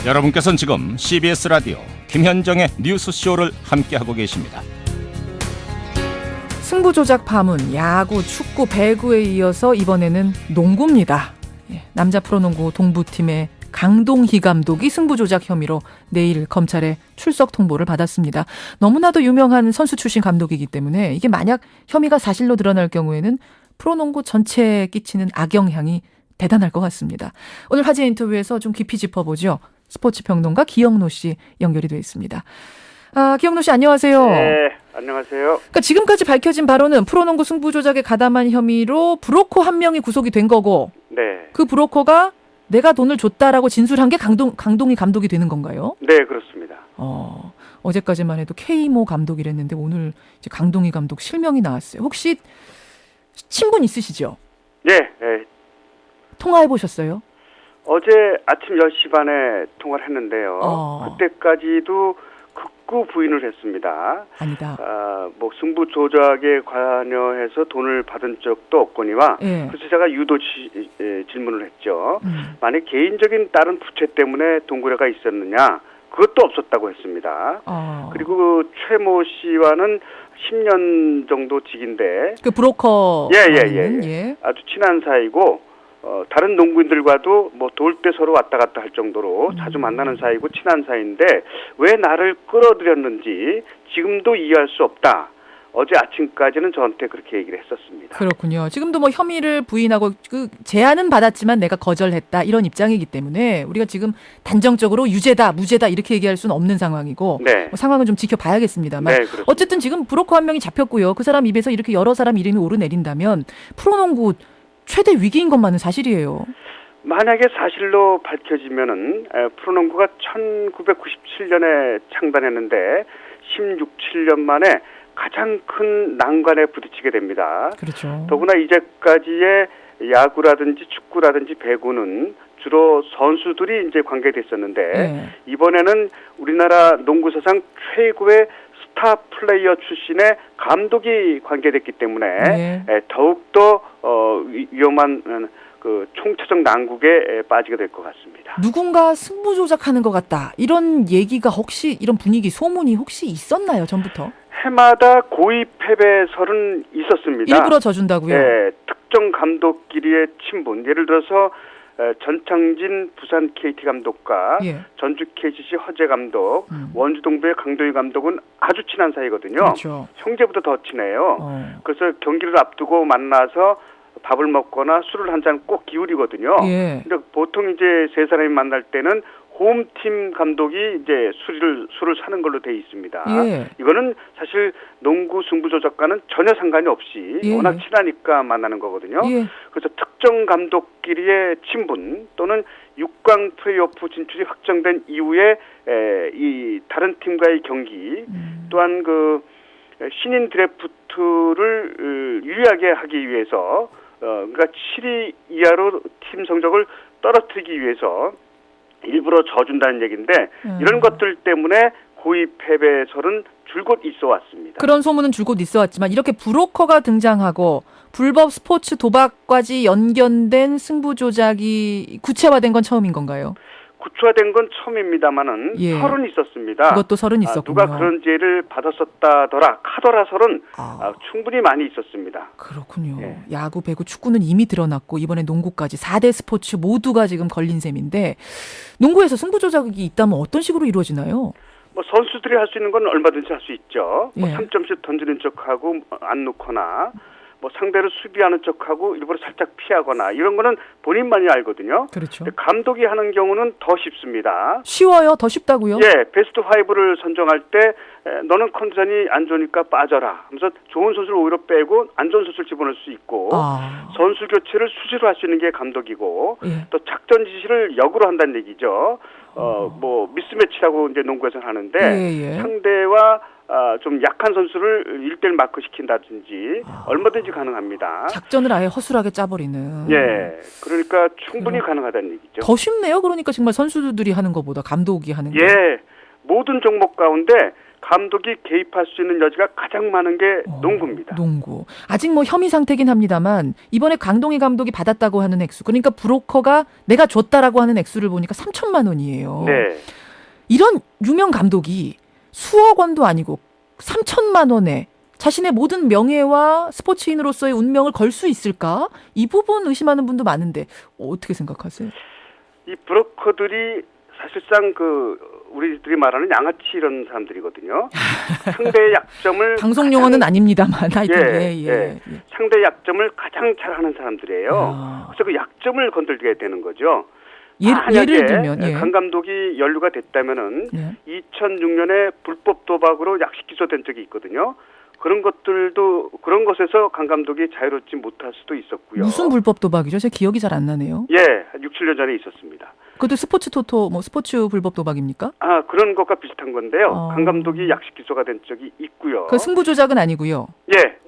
여러분께서는 지금 CBS 라디오 김현정의 뉴스쇼를 함께하고 계십니다. 승부조작 파문, 야구, 축구, 배구에 이어서 이번에는 농구입니다. 남자 프로농구 동부팀의 강동희 감독이 승부조작 혐의로 내일 검찰에 출석 통보를 받았습니다. 너무나도 유명한 선수 출신 감독이기 때문에 이게 만약 혐의가 사실로 드러날 경우에는 프로농구 전체에 끼치는 악영향이 대단할 것 같습니다. 오늘 화제 인터뷰에서 좀 깊이 짚어보죠. 스포츠평론가 기영로 씨 연결이 되어 있습니다. 기영로 씨 안녕하세요. 네, 안녕하세요. 그러니까 지금까지 밝혀진 바로는 프로농구 승부조작에 가담한 혐의로 브로커 한 명이 구속이 된 거고, 네. 그 브로커가 내가 돈을 줬다라고 진술한 게 강동희 감독이 되는 건가요? 네, 그렇습니다. 어제까지만 해도 K모 감독이랬는데 오늘 이제 강동희 감독 실명이 나왔어요. 혹시 친분 있으시죠? 네, 네. 통화해 보셨어요? 어제 아침 10시 반에 통화를 했는데요. 그때까지도 극구 부인을 했습니다. 아니다. 뭐 승부 조작에 관여해서 돈을 받은 적도 없거니와 그래서 제가 유도 질문을 했죠. 만약 개인적인 다른 부채 때문에 동거래가 있었느냐? 그것도 없었다고 했습니다. 그리고 최모 씨와는 10년 정도 직인데 그 브로커 예. 아주 친한 사이고 다른 농구인들과도 뭐 돌 때 서로 왔다 갔다 할 정도로 자주 만나는 사이고 친한 사이인데 왜 나를 끌어들였는지 지금도 이해할 수 없다. 어제 아침까지는 저한테 그렇게 얘기를 했었습니다. 그렇군요. 지금도 뭐 혐의를 부인하고 그 제안은 받았지만 내가 거절했다 이런 입장이기 때문에 우리가 지금 단정적으로 유죄다, 무죄다 이렇게 얘기할 수는 없는 상황이고 네. 뭐 상황은 좀 지켜봐야겠습니다만 네, 어쨌든 지금 브로커 한 명이 잡혔고요. 그 사람 입에서 이렇게 여러 사람 이름이 오르내린다면 프로농구 최대 위기인 것만은 사실이에요. 만약에 사실로 밝혀지면은 프로농구가 1997년에 창단했는데 16, 7년 만에 가장 큰 난관에 부딪히게 됩니다. 그렇죠. 더구나 이제까지의 야구라든지 축구라든지 배구는 주로 선수들이 이제 관계됐었는데 이번에는 우리나라 농구 사상 최고의 스타 플레이어 출신의 감독이 관계됐기 때문에 더욱더 위험한 그 총체적 난국에 빠지게 될 것 같습니다. 누군가 승부 조작하는 것 같다. 이런 얘기가 혹시 이런 분위기 소문이 혹시 있었나요? 전부터? 해마다 고의 패배설은 있었습니다. 일부러 져준다고요? 네, 특정 감독끼리의 친분. 예를 들어서 전창진 부산 KT 감독과 전주 KCC 허재 감독, 원주 동부의 강도희 감독은 아주 친한 사이거든요. 그렇죠. 형제보다 더 친해요. 그래서 경기를 앞두고 만나서 밥을 먹거나 술을 한 잔 꼭 기울이거든요. 근데 보통 이제 세 사람이 만날 때는 홈팀 감독이 이제 술을 사는 걸로 돼 있습니다. 이거는 사실 농구 승부조작과는 전혀 상관이 없이 워낙 친하니까 만나는 거거든요. 그래서 특정 감독끼리의 친분 또는 6강 플레이오프 진출이 확정된 이후에 이 다른 팀과의 경기 또한 그 신인 드래프트를 유리하게 하기 위해서 그러니까 7위 이하로 팀 성적을 떨어뜨리기 위해서 일부러 져준다는 얘기인데 이런 것들 때문에 고의 패배설은 줄곧 있어 왔습니다. 그런 소문은 줄곧 있어 왔지만 이렇게 브로커가 등장하고 불법 스포츠 도박까지 연결된 승부 조작이 구체화된 건 처음인 건가요? 구체화된 건 처음입니다만은 설은 있었습니다. 그것도 설은 있었군요. 누가 그런 죄를 받았었다더라 카더라 설은 충분히 많이 있었습니다. 그렇군요. 야구, 배구, 축구는 이미 드러났고 이번에 농구까지 4대 스포츠 모두가 지금 걸린 셈인데 농구에서 승부 조작이 있다면 어떤 식으로 이루어지나요? 뭐 선수들이 할 수 있는 건 얼마든지 할 수 있죠. 뭐 3점씩 던지는 척하고 안 놓거나 뭐 상대를 수비하는 척하고 일부러 살짝 피하거나 이런 거는 본인만이 알거든요. 그렇죠. 감독이 하는 경우는 더 쉽습니다. 쉬워요? 더 쉽다고요? 베스트 5를 선정할 때 너는 컨디션이 안 좋으니까 빠져라 하면서 좋은 선수를 오히려 빼고 안 좋은 선수를 집어넣을 수 있고 선수 교체를 수시로 할 수 있는 게 감독이고 또 작전 지시를 역으로 한다는 얘기죠. 뭐 미스매치라고 이제 농구에서는 하는데 상대와 좀 약한 선수를 1대1 마크 시킨다든지 얼마든지 가능합니다. 작전을 아예 허술하게 짜버리는. 그러니까 충분히 가능하다는 얘기죠. 더 쉽네요. 그러니까 정말 선수들이 하는 것보다 감독이 하는 게. 모든 종목 가운데 감독이 개입할 수 있는 여지가 가장 많은 게 농구입니다. 농구. 아직 뭐 혐의 상태긴 합니다만 이번에 강동희 감독이 받았다고 하는 액수, 그러니까 브로커가 내가 줬다라고 하는 액수를 보니까 3천만 원이에요. 네. 이런 유명 감독이 수억 원도 아니고 3천만 원에 자신의 모든 명예와 스포츠인으로서의 운명을 걸 수 있을까? 이 부분 의심하는 분도 많은데 어떻게 생각하세요? 이 브로커들이 사실상 우리들이 말하는 양아치 이런 사람들이거든요. 상대의 약점을 방송 용어는 아닙니다만 하여튼 예. 상대의 약점을 가장 잘하는 사람들이에요. 그래서 그 약점을 건들게 되는 거죠. 예를 들면 강 감독이 연루가 됐다면은 2006년에 불법 도박으로 약식 기소된 적이 있거든요. 그런 것에서 강 감독이 자유롭지 못할 수도 있었고요. 무슨 불법 도박이죠? 제 기억이 잘 안 나네요. 예, 6, 7년 전에 있었습니다. 그것도 스포츠 토토, 스포츠 불법 도박입니까? 그런 것과 비슷한 건데요. 강 감독이 약식 기소가 된 적이 있고요. 그 승부 조작은 아니고요.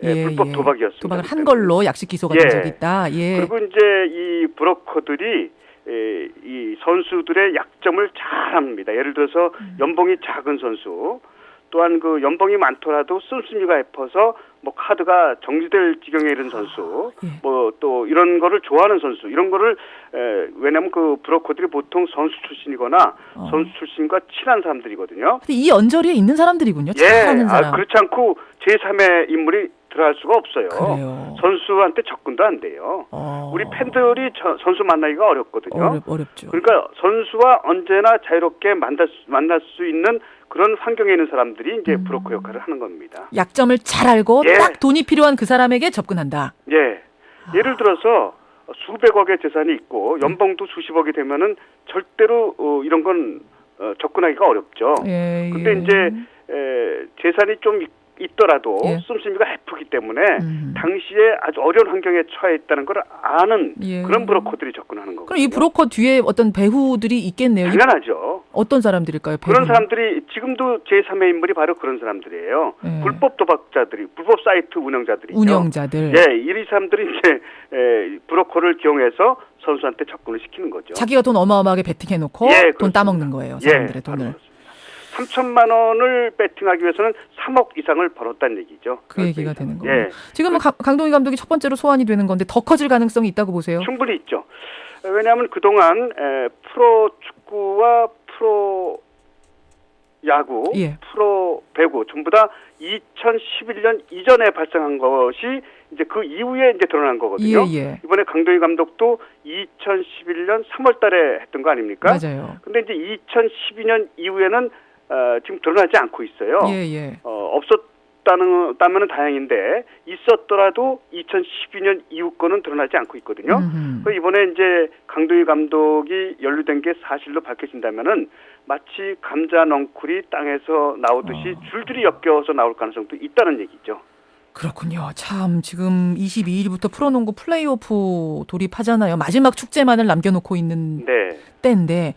불법 도박이었습니다. 도박을 한 걸로 약식 기소가 된 적이 있다. 그리고 이제 이 브로커들이 이 선수들의 약점을 잘 압니다. 예를 들어서 연봉이 작은 선수, 또한 그 연봉이 많더라도 씀씀이가 깊어서 카드가 정지될 지경에 이른 선수, 또 이런 거를 좋아하는 선수, 이런 거를 왜냐하면 그 브로커들이 보통 선수 출신이거나 선수 출신과 친한 사람들이거든요. 근데 이 언저리에 있는 사람들이군요. 잘하는 사람. 그렇지 않고 제3의 인물이 들어갈 수가 없어요. 그래요. 선수한테 접근도 안 돼요. 우리 팬들이 선수 만나기가 어렵거든요. 어렵죠. 그러니까 선수와 언제나 자유롭게 만날 수 있는 그런 환경에 있는 사람들이 이제 브로커 역할을 하는 겁니다. 약점을 잘 알고 딱 돈이 필요한 그 사람에게 접근한다. 예를 들어서 수백억의 재산이 있고 연봉도 수십억이 되면은 절대로 이런 건 접근하기가 어렵죠. 근데 이제 재산이 좀 있더라도 씀씀이가 해프기 때문에 당시에 아주 어려운 환경에 처해 있다는 걸 아는 그런 브로커들이 접근하는 거거든요. 그럼 이 브로커 뒤에 어떤 배후들이 있겠네요. 당연하죠. 어떤 사람들일까요? 배후? 그런 사람들이 지금도 제3의 인물이 바로 그런 사람들이에요. 불법 도박자들이, 불법 사이트 운영자들이죠. 운영자들. 이 사람들이 이제 브로커를 기용해서 선수한테 접근을 시키는 거죠. 자기가 돈 어마어마하게 베팅해놓고 돈 따먹는 거예요. 사람들의 돈을. 3천만 원을 배팅하기 위해서는 3억 이상을 벌었다는 얘기죠. 그 얘기가 되는 거예요. 지금은 강동희 감독이 첫 번째로 소환이 되는 건데 더 커질 가능성이 있다고 보세요? 충분히 있죠. 왜냐하면 그동안 프로 축구와 프로 야구, 프로 배구 전부 다 2011년 이전에 발생한 것이 이제 그 이후에 이제 드러난 거거든요. 이번에 강동희 감독도 2011년 3월 달에 했던 거 아닙니까? 맞아요. 근데 이제 2012년 이후에는 지금 드러나지 않고 있어요. 없었다면 다행인데 있었더라도 2012년 이후 거는 드러나지 않고 있거든요. 이번에 이제 강동희 감독이 연루된 게 사실로 밝혀진다면은 마치 감자 넝쿨이 땅에서 나오듯이 줄줄이 엮여서 나올 가능성도 있다는 얘기죠. 그렇군요. 참 지금 22일부터 프로농구 플레이오프 돌입하잖아요. 마지막 축제만을 남겨놓고 있는 때인데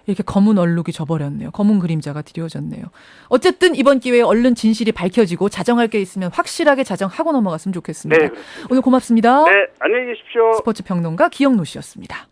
이렇게 검은 얼룩이 져버렸네요. 검은 그림자가 드리워졌네요. 어쨌든 이번 기회에 얼른 진실이 밝혀지고 자정할 게 있으면 확실하게 자정하고 넘어갔으면 좋겠습니다. 오늘 고맙습니다. 안녕히 계십시오. 스포츠 평론가 기영노 씨였습니다.